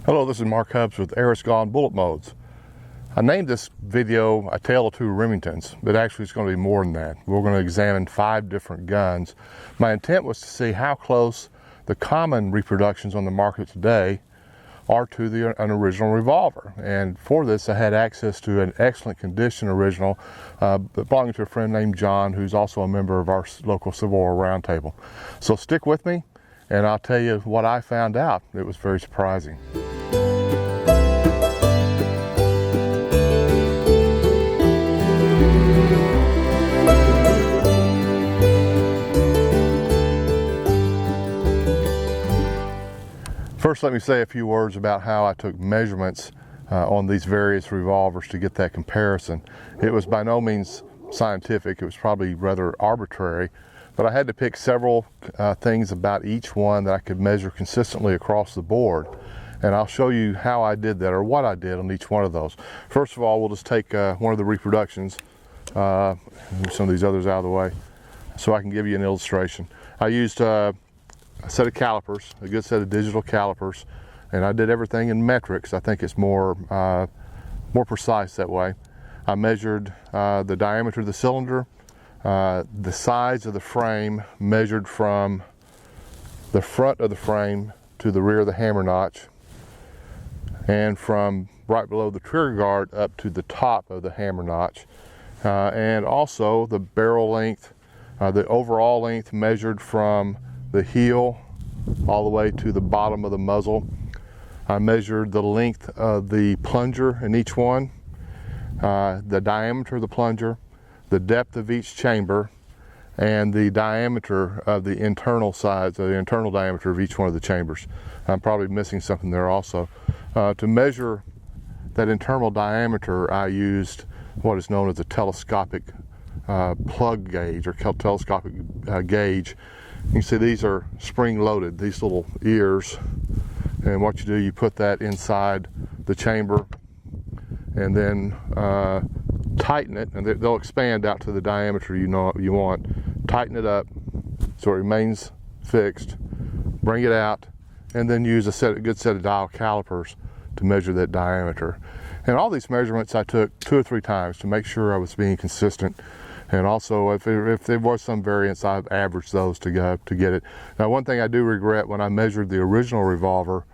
Hello, this is Mark Hubbs with Aris Gone Bullet Modes. I named this video A Tale of Two Remingtons, but actually it's going to be more than that. We're going to examine 5 different guns. My intent was to see how close the common reproductions on the market today are to an original revolver. And for this I had access to an excellent condition original belonging to a friend named John, who's also a member of our local Civil War Roundtable. So stick with me and I'll tell you what I found out. It was very surprising. First, let me say a few words about how I took measurements on these various revolvers to get that comparison. It was by no means scientific. It was probably rather arbitrary, but I had to pick several things about each one that I could measure consistently across the board. And I'll show you how I did that, or what I did on each one of those. First of all, we'll just take one of the reproductions, move some of these others out of the way, so I can give you an illustration. I used a set of calipers, a good set of digital calipers, and I did everything in metrics. I think it's more precise that way. I measured the diameter of the cylinder, the size of the frame measured from the front of the frame to the rear of the hammer notch, and from right below the trigger guard up to the top of the hammer notch, and also the barrel length, the overall length measured from the heel all the way to the bottom of the muzzle. I measured the length of the plunger in each one, the diameter of the plunger, the depth of each chamber, and the diameter of the internal sides, the internal diameter of each one of the chambers. I'm probably missing something there also. To measure that internal diameter, I used what is known as a telescopic plug gauge, or telescopic gauge. You can see these are spring loaded, these little ears, and what you do, you put that inside the chamber and then tighten it, and they'll expand out to the diameter you want. Tighten it up so it remains fixed, bring it out, and then use a good set of dial calipers to measure that diameter. And all these measurements I took 2 or 3 times to make sure I was being consistent. And also, if there was some variance, I've averaged those to get it. Now, one thing I do regret, when I measured the original revolver,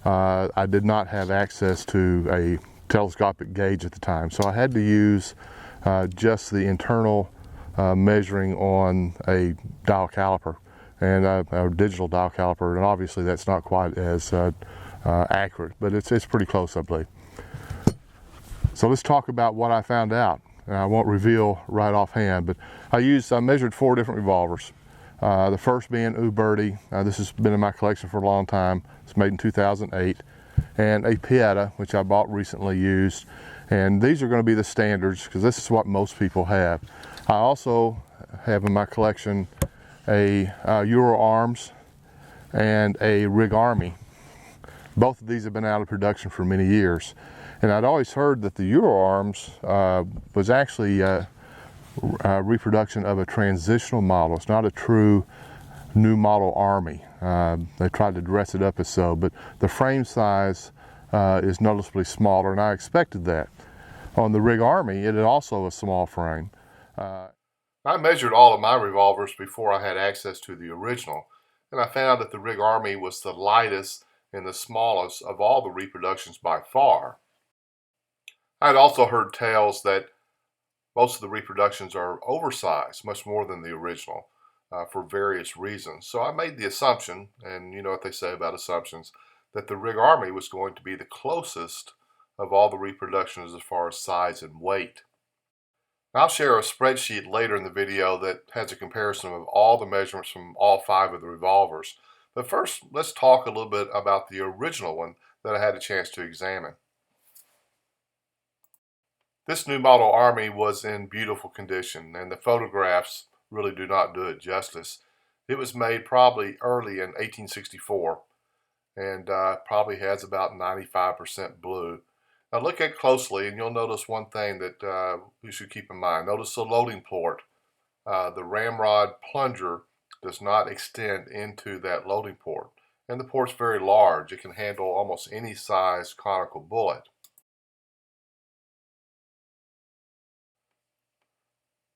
I did not have access to a telescopic gauge at the time. So I had to use just the internal measuring on a dial caliper, and a digital dial caliper. And obviously that's not quite as accurate, but it's pretty close, I believe. So let's talk about what I found out. I won't reveal right offhand, but I measured 4 different revolvers. The first being Uberti. This has been in my collection for a long time. It's made in 2008. And a Pietta, which I bought recently used. And these are going to be the standards, because this is what most people have. I also have in my collection a Euro Arms and a Rig Army. Both of these have been out of production for many years. And I'd always heard that the Euro Arms was actually a reproduction of a transitional model. It's not a true New Model Army. They tried to dress it up as so, but the frame size is noticeably smaller, and I expected that. On the Rig Army, it is also a small frame. I measured all of my revolvers before I had access to the original, and I found that the Rig Army was the lightest and the smallest of all the reproductions by far. I'd also heard tales that most of the reproductions are oversized, much more than the original, for various reasons. So I made the assumption, and you know what they say about assumptions, that the Rig Army was going to be the closest of all the reproductions as far as size and weight. I'll share a spreadsheet later in the video that has a comparison of all the measurements from all 5 of the revolvers. But first, let's talk a little bit about the original one that I had a chance to examine. This New Model Army was in beautiful condition, and the photographs really do not do it justice. It was made probably early in 1864, and probably has about 95% blue. Now look at it closely, and you'll notice one thing that you should keep in mind. Notice the loading port. The ramrod plunger does not extend into that loading port. and the port's very large. It can handle almost any size conical bullet.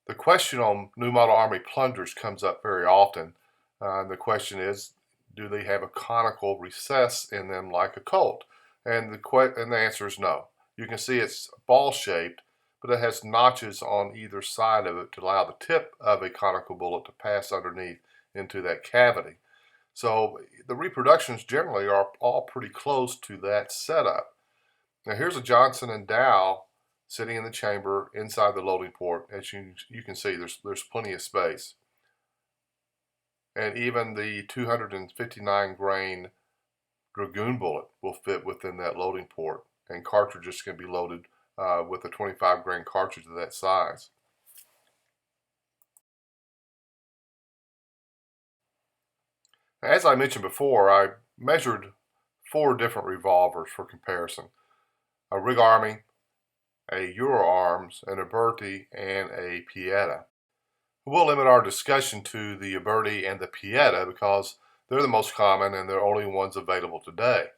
The question on New Model Army plungers comes up very often. The question is, do they have a conical recess in them like a Colt? And the answer is no. You can see it's ball-shaped, but it has notches on either side of it to allow the tip of a conical bullet to pass underneath into that cavity. So the reproductions generally are all pretty close to that setup. Now here's a Johnson & Dow sitting in the chamber inside the loading port. As you can see, there's plenty of space. And even the 259 grain Dragoon bullet will fit within that loading port, and cartridges can be loaded with a 25 grain cartridge of that size. As I mentioned before, I measured 4 different revolvers for comparison: a Rig Army, a Euroarms, an Uberti, and a Pietta. We'll limit our discussion to the Uberti and the Pietta because they're the most common and they're only ones available today.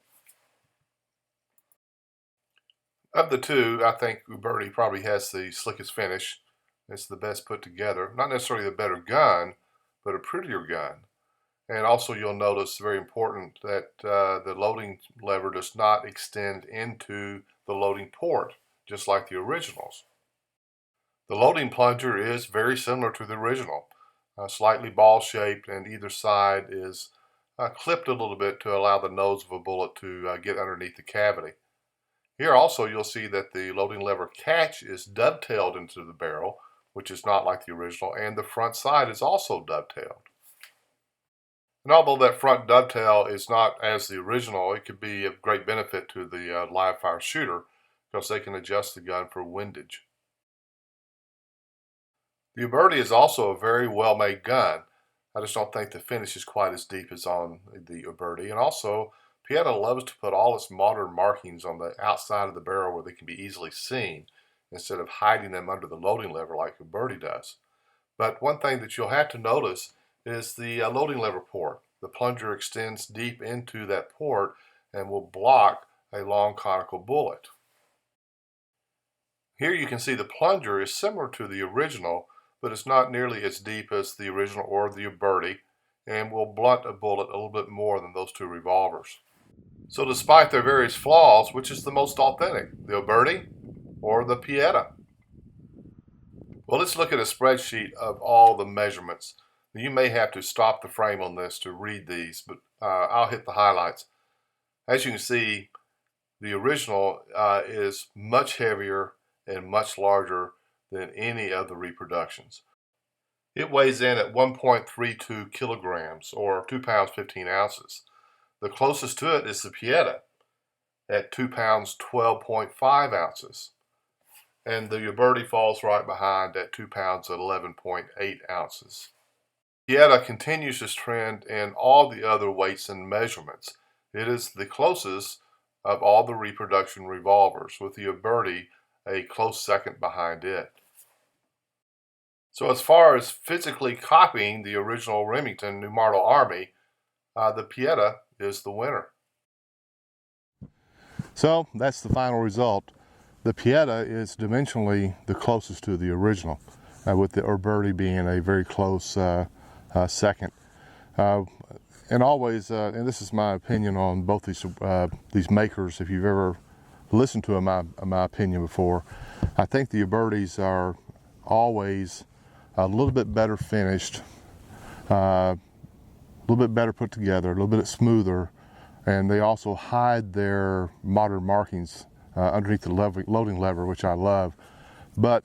Of the two, I think Uberti probably has the slickest finish. It's the best put together. Not necessarily the better gun, but a prettier gun. And also you'll notice, very important, that the loading lever does not extend into the loading port, just like the originals. The loading plunger is very similar to the original, slightly ball-shaped, and either side is clipped a little bit to allow the nose of a bullet to get underneath the cavity. Here also you'll see that the loading lever catch is dovetailed into the barrel, which is not like the original, and the front side is also dovetailed. And although that front dovetail is not as the original, it could be of great benefit to the live fire shooter because they can adjust the gun for windage. The Uberti is also a very well-made gun. I just don't think the finish is quite as deep as on the Uberti. And also, Pietta loves to put all its modern markings on the outside of the barrel where they can be easily seen, instead of hiding them under the loading lever like Uberti does. But one thing that you'll have to notice is the loading lever port. The plunger extends deep into that port and will block a long conical bullet. Here you can see the plunger is similar to the original, but it's not nearly as deep as the original or the Uberti, and will blunt a bullet a little bit more than those two revolvers. So despite their various flaws, which is the most authentic, the Uberti or the Pietta? Well, let's look at a spreadsheet of all the measurements. You may have to stop the frame on this to read these, but I'll hit the highlights. As you can see, the original is much heavier and much larger than any of the reproductions. It weighs in at 1.32 kilograms, or 2 pounds 15 ounces. The closest to it is the Pietta at 2 pounds 12.5 ounces. And the Uberti falls right behind at 2 pounds 11.8 ounces. Pietta continues this trend in all the other weights and measurements. It is the closest of all the reproduction revolvers, with the Uberti a close second behind it. So as far as physically copying the original Remington New Model Army, the Pietta is the winner. So that's the final result. The Pietta is dimensionally the closest to the original, with the Uberti being a very close second. And always, and this is my opinion on both these makers, if you've ever listened to my opinion before, I think the Ubertis are always a little bit better finished, a little bit better put together, a little bit smoother, and they also hide their modern markings underneath the loading lever, which I love. But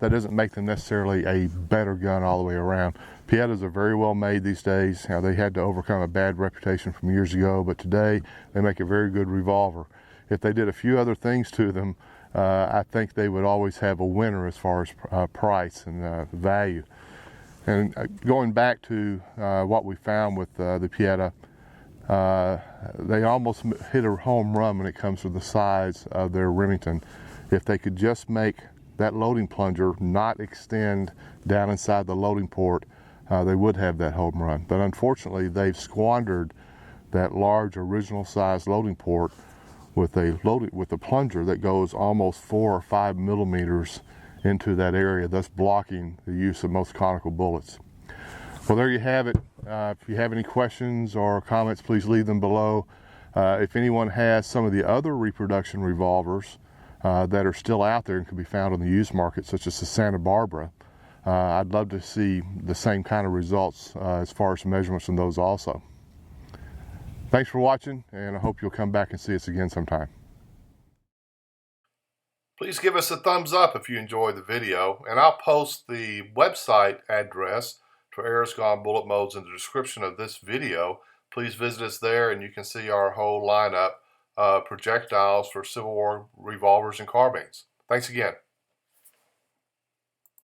that doesn't make them necessarily a better gun all the way around. Piettas are very well made these days. They had to overcome a bad reputation from years ago, but today they make a very good revolver. If they did a few other things to them, I think they would always have a winner as far as price and value. And going back to what we found with the Pietta, they almost hit a home run when it comes to the size of their Remington. If they could just make that loading plunger not extend down inside the loading port, they would have that home run. But unfortunately, they've squandered that large original size loading port with a plunger that goes almost 4 or 5 millimeters into that area, thus blocking the use of most conical bullets. Well, there you have it. If you have any questions or comments, please leave them below. If anyone has some of the other reproduction revolvers that are still out there and can be found on the used market, such as the Santa Barbara, I'd love to see the same kind of results as far as measurements in those also. Thanks for watching, and I hope you'll come back and see us again sometime. Please give us a thumbs up if you enjoyed the video, and I'll post the website address for Airgun bullet modes in the description of this video. Please visit us there, and you can see our whole lineup of projectiles for Civil War revolvers and carbines. Thanks again.